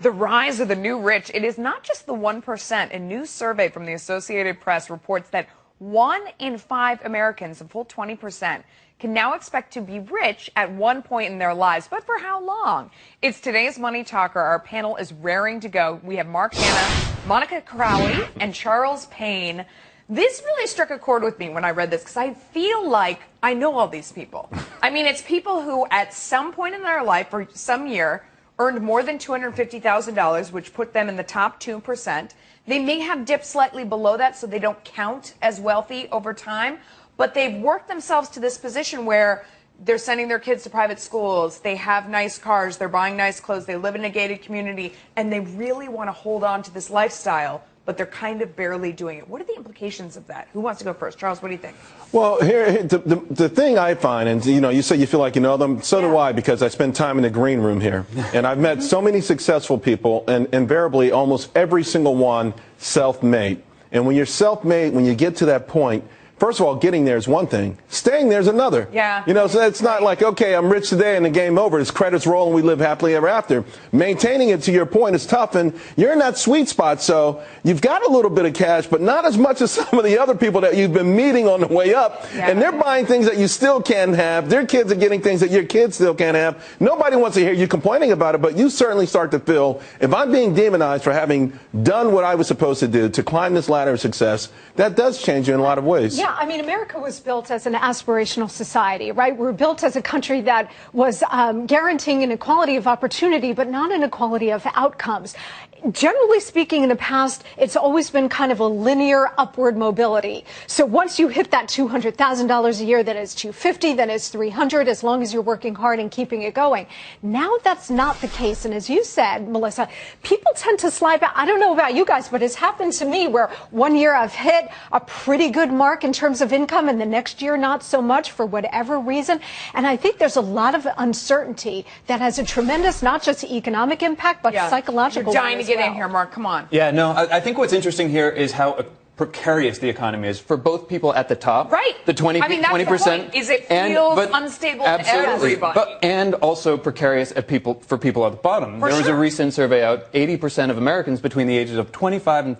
The rise of the new rich, it is not just the 1%. A new survey from the Associated Press reports that 1 in 5 Americans, a full 20%, can now expect to be rich at one point in their lives. But for how long? It's today's Money Talker. Our panel is raring to go. We have Mark Hanna, Monica Crowley, and Charles Payne. This really struck a chord with me when I read this because I feel like I know all these people. I mean, it's people who at some point in their life or some year earned more than $250,000, which put them in the top 2%. They may have dipped slightly below that, so they don't count as wealthy over time, but they've worked themselves to this position where they're sending their kids to private schools, they have nice cars, they're buying nice clothes, they live in a gated community, and they really want to hold on to this lifestyle, but they're kind of barely doing it. What are the implications of that? Who wants to go first? Charles, what do you think? Well, here the thing I find, and you say you feel like you know them, so do I, because I spend time in the green room here. And I've met so many successful people, and invariably almost every single one self-made. And when you're self-made, when you get to that point, first of all, getting there is one thing. Staying there is another. Yeah. So it's not like, okay, I'm rich today and the game over. It's credits roll and we live happily ever after. Maintaining it, to your point, is tough, and you're in that sweet spot. So you've got a little bit of cash, but not as much as some of the other people that you've been meeting on the way up. Yeah. And they're buying things that you still can't have. Their kids are getting things that your kids still can't have. Nobody wants to hear you complaining about it, but you certainly start to feel, if I'm being demonized for having done what I was supposed to do to climb this ladder of success, that does change you in a lot of ways. Yeah. I mean, America was built as an aspirational society, right? We're built as a country that was guaranteeing an equality of opportunity, but not an equality of outcomes. Generally speaking, in the past, it's always been kind of a linear upward mobility. So once you hit that $200,000 a year, then it's $250,000, then it's $300,000, as long as you're working hard and keeping it going. Now that's not the case. And as you said, Melissa, people tend to slide back. I don't know about you guys, but it's happened to me where one year I've hit a pretty good mark in terms of income and the next year not so much for whatever reason. And I think there's a lot of uncertainty that has a tremendous, not just economic impact, but psychological. You're dying to get in here, Mark. Come on. Yeah, no, I think what's interesting here is how precarious the economy is for both people at the top. Right. The 20%. I mean, that's the point, is it feels unstable to everybody. And also precarious for people at the bottom. There was a recent survey out, 80% of Americans between the ages of 25 and